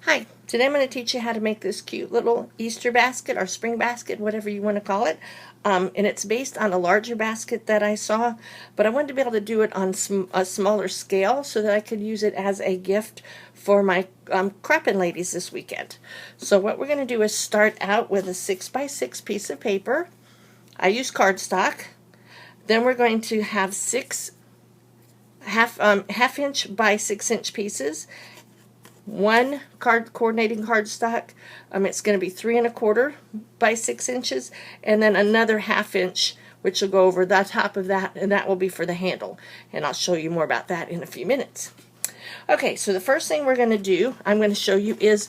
Hi, today I'm going to teach you how to make this cute little Easter basket or spring basket, whatever you want to call it. And it's based on a larger basket that I saw, but I wanted to be able to do it on a smaller scale so that I could use it as a gift for my cropping ladies this weekend. So what we're going to do is start out with a 6x6 piece of paper. I use cardstock. Then we're going to have six half inch by 6 inch pieces. One coordinating cardstock. It's going to be 3 1/4 by 6 inches, and then another half inch, which will go over the top of that, and that will be for the handle. And I'll show you more about that in a few minutes. Okay, so the first thing we're going to do, I'm going to show you is,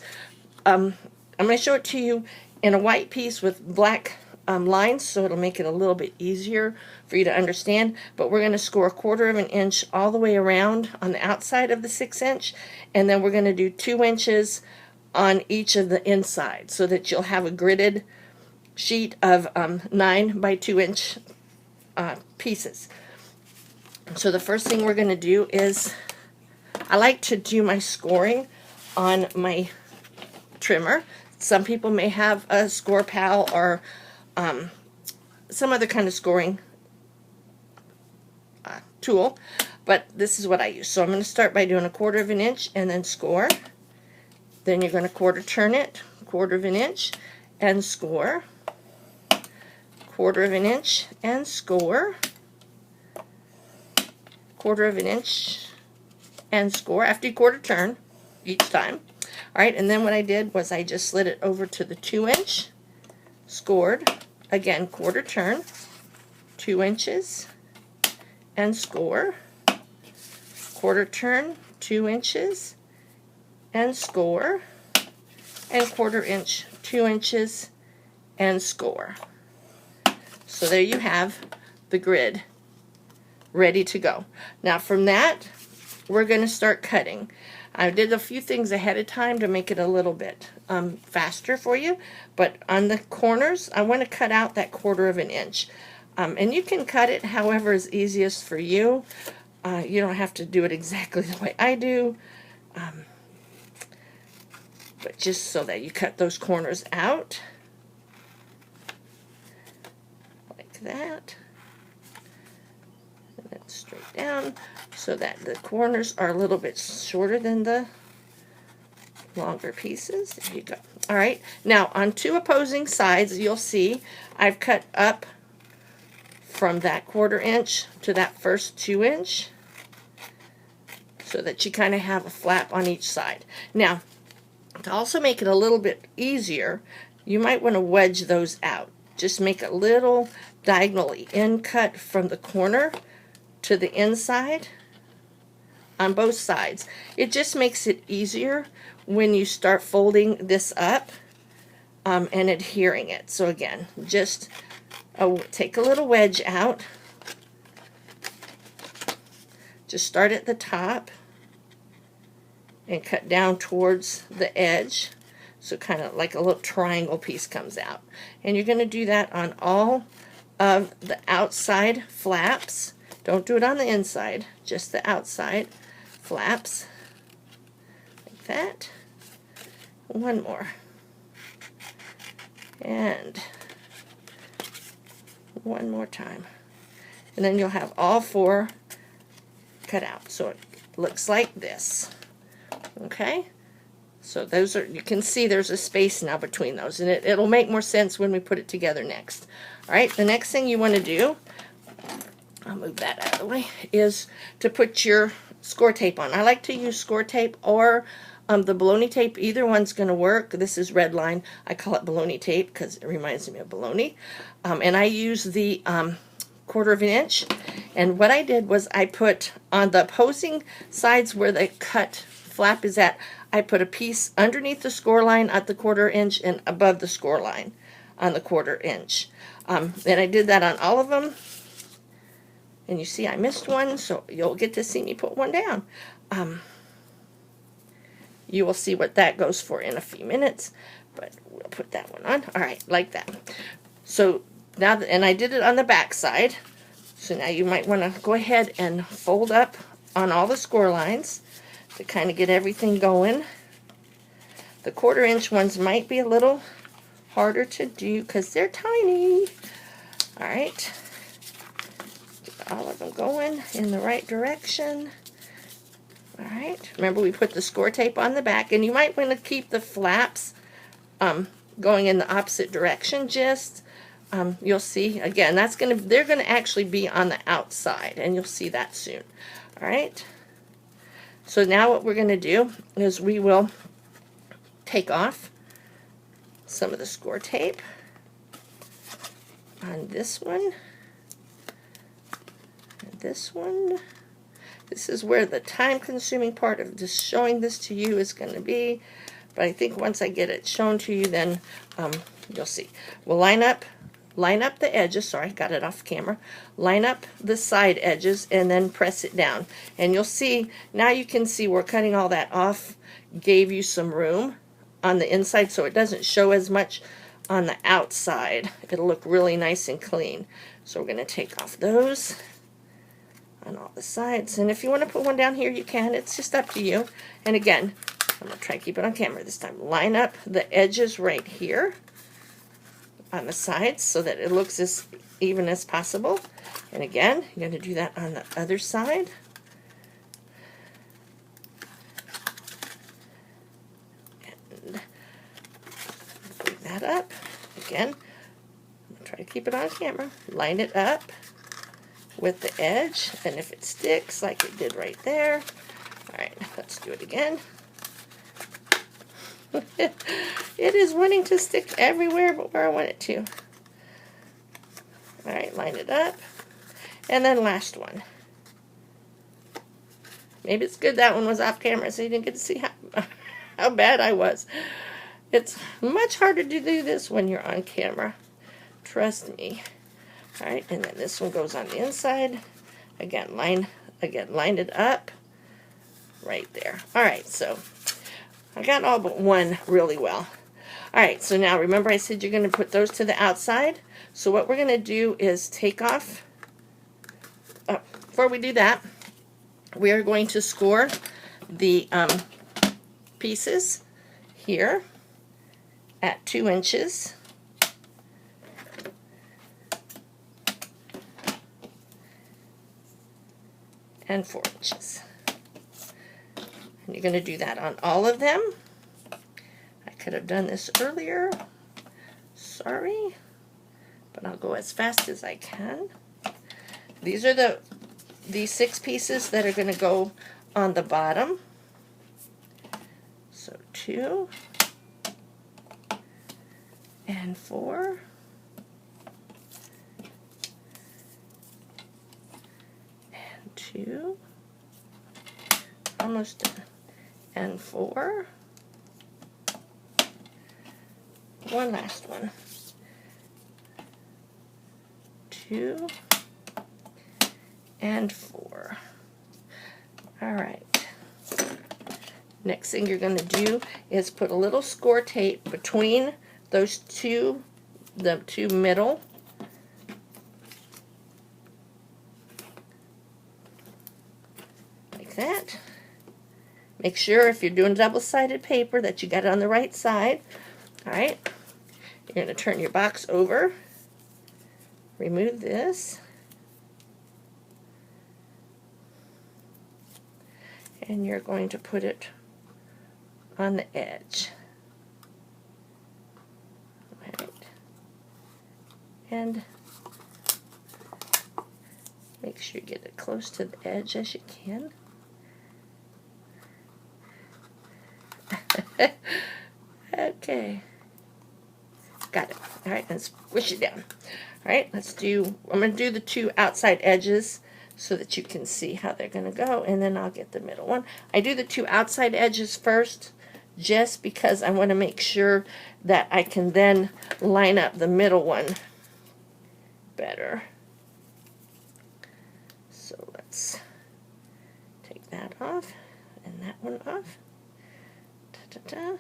I'm going to show it to you in a white piece with black lines, so it'll make it a little bit easier for you to understand. But we're going to score 1/4 of an inch all the way around on the outside of the 6 inch, and then we're going to do 2 inches on each of the inside, so that you'll have a gridded sheet of 9 by 2 inch pieces. So the first thing we're going to do is, I like to do my scoring on my trimmer. Some people may have a score pal or some other kind of scoring tool, but this is what I use. So I'm going to start by doing 1/4 of an inch and then score. Then you're going to quarter turn it, 1/4 of an inch and score, 1/4 of an inch and score, 1/4 of an inch and score after you quarter turn each time. Alright, and then what I did was I just slid it over to the 2 inch, scored, again quarter turn, 2 inches, and score, quarter turn, 2 inches, and score, and 1/4 inch, 2 inches, and score. So there you have the grid ready to go. Now from that, we're going to start cutting. I did a few things ahead of time to make it a little bit faster for you, but on the corners I want to cut out that 1/4 of an inch. And you can cut it however is easiest for you. You don't have to do it exactly the way I do, but just so that you cut those corners out like that, and then straight down, so that the corners are a little bit shorter than the longer pieces. There you go. Alright, now on 2 opposing sides you'll see I've cut up from that 1/4 inch to that first 2 inch, so that you kind of have a flap on each side. Now, to also make it a little bit easier, you might want to wedge those out. Just make a little diagonally in cut from the corner to the inside on both sides. It just makes it easier when you start folding this up and adhering it. So again, just take a little wedge out. Just start at the top and cut down towards the edge, so kind of like a little triangle piece comes out. And you're going to do that on all of the outside flaps. Don't do it on the inside, just the outside flaps, like that. One more, and one more time, and then you'll have all 4 cut out, so it looks like this. Okay, so those are, you can see there's a space now between those, and it'll make more sense when we put it together next. Alright, the next thing you want to do, I'll move that out of the way, is to put your score tape on. I like to use score tape or the bologna tape. Either one's going to work. This is red line. I call it bologna tape because it reminds me of bologna. And I use the 1/4 of an inch. And what I did was I put on the opposing sides where the cut flap is at, I put a piece underneath the score line at the 1/4 inch and above the score line on the 1/4 inch. And I did that on all of them. And you see I missed one, so you'll get to see me put one down. You will see what that goes for in a few minutes, but we'll put that one on. Alright, like that. So now, and I did it on the back side, so now you might want to go ahead and fold up on all the score lines to kind of get everything going. The 1/4 inch ones might be a little harder to do because they're tiny. All right, get all of them going in the right direction. All right, remember we put the score tape on the back, and you might want to keep the flaps going in the opposite direction. You'll see again they're gonna actually be on the outside, and you'll see that soon. All right, so now what we're gonna do is we will take off some of the score tape on this one and this one. This is where the time-consuming part of just showing this to you is going to be, but I think once I get it shown to you, then you'll see. We'll line up the edges. Sorry, got it off camera. Line up the side edges and then press it down, and you'll see now. You can see we're cutting all that off. Gave you some room on the inside, so it doesn't show as much on the outside. It'll look really nice and clean. So we're going to take off those on all the sides, and if you want to put one down here, you can. It's just up to you. And again, I'm going to try to keep it on camera this time. Line up the edges right here on the sides so that it looks as even as possible. And again, you're going to do that on the other side. And bring that up. Again, I'm going to try to keep it on camera. Line it up with the edge, and if it sticks like it did right there. All right, let's do it again. It is wanting to stick everywhere but where I want it to. All right, line it up, and then last one. Maybe it's good that one was off camera so you didn't get to see how bad I was. It's much harder to do this when you're on camera, trust me. All right, and then this one goes on the inside. Again, line it up right there. All right, so I got all but one really well. All right, so now remember I said you're going to put those to the outside. So what we're going to do is take off. Before we do that, we are going to score the pieces here at 2 inches. And 4 inches. And you're going to do that on all of them. I could have done this earlier. Sorry. But I'll go as fast as I can. These are the 6 pieces that are going to go on the bottom. So 2 and 4. And 2. Almost done. And 4. One last one. 2 and 4. All right. Next thing you're going to do is put a little score tape between those two, the two middle. Like that. Make sure if you're doing double-sided paper that you got it on the right side. All right. You're going to turn your box over. Remove this. And you're going to put it on the edge. Right. And make sure you get it close to the edge as you can. Okay. Got it. All right, and squish it down. All right, I'm going to do the two outside edges so that you can see how they're going to go, and then I'll get the middle one. I do the two outside edges first just because I want to make sure that I can then line up the middle one better. So let's take that off and that one off. Da-da-da.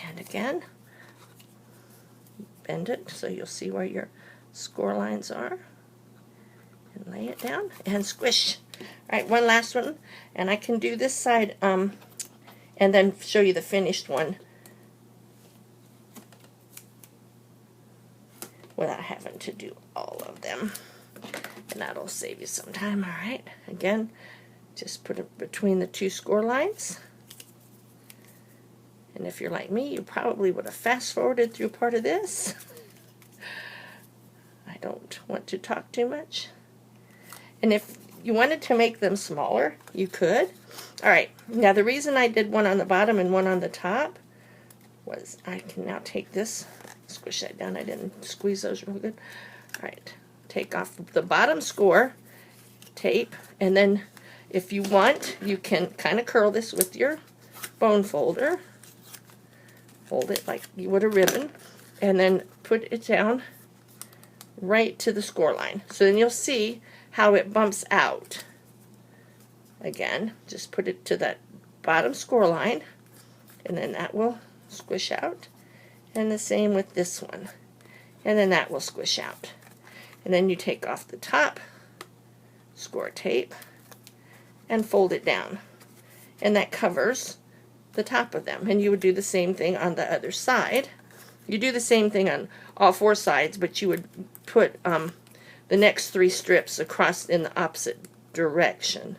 And again, bend it so you'll see where your score lines are. And lay it down and squish. All right, one last one, and I can do this side and then show you the finished one without having to do all of them. And that'll save you some time. Alright, again, just put it between the two score lines. And if you're like me, you probably would have fast forwarded through part of this. I don't want to talk too much. And if you wanted to make them smaller, you could. Alright, now the reason I did one on the bottom and one on the top was I can now take this, squish that down. I didn't squeeze those real good. Alright, take off the bottom score tape, and then if you want, you can kind of curl this with your bone folder. Fold it like you would a ribbon, and then put it down right to the score line. So then you'll see how it bumps out. Again, just put it to that bottom score line, and then that will squish out. And the same with this one. And then that will squish out. And then you take off the top score tape and fold it down. And that covers the top of them. And you would do the same thing on the other side. You do the same thing on all four sides, but you would put the next three strips across in the opposite direction.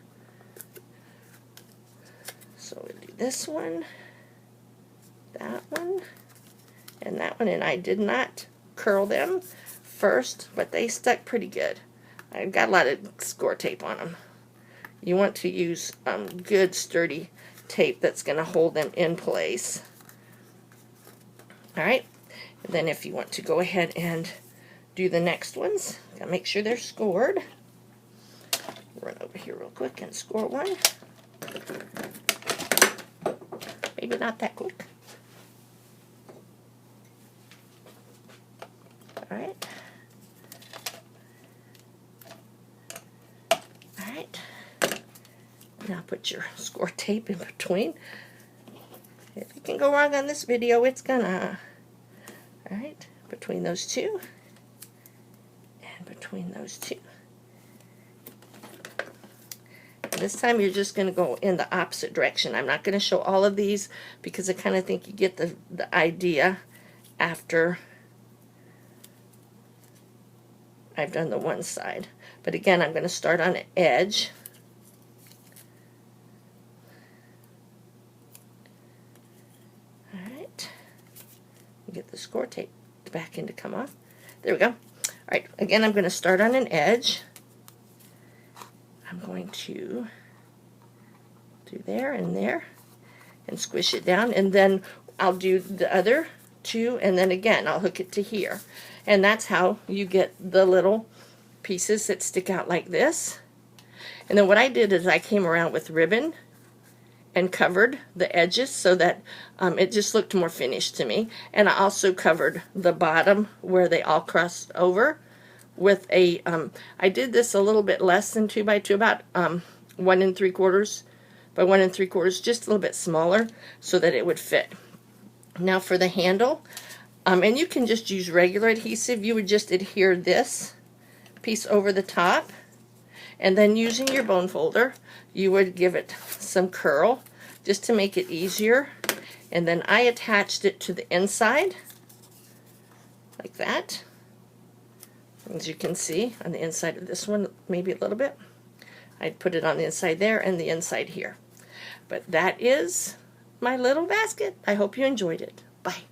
So we'll do this one, that one, and that one. And I did not curl them first, but they stuck pretty good. I've got a lot of score tape on them. You want to use good sturdy tape that's going to hold them in place. Alright, and then if you want to go ahead and do the next ones, gotta make sure they're scored. Run over here real quick and score one. Maybe not that quick. Alright. Alright. Now put your score tape in between. If you can go wrong on this video, it's gonna. Alright, between those two. And between those two. This time you're just going to go in the opposite direction. I'm not going to show all of these because I kind of think you get the idea after I've done the one side. But again, I'm going to start on an edge. Alright. Get the score tape back in to come off. There we go. Alright, again, I'm going to start on an edge. I'm going to do there and squish it down, and then I'll do the other two, and then again I'll hook it to here. And that's how you get the little pieces that stick out like this. And then what I did is I came around with ribbon and covered the edges so that it just looked more finished to me. And I also covered the bottom where they all crossed over with a, I did this a little bit less than 2 by 2, about 1 3/4 by 1 3/4, just a little bit smaller so that it would fit. Now for the handle, and you can just use regular adhesive, you would just adhere this piece over the top, and then using your bone folder, you would give it some curl just to make it easier. And then I attached it to the inside, like that. As you can see on the inside of this one, maybe a little bit. I'd put it on the inside there and the inside here. But that is my little basket. I hope you enjoyed it. Bye.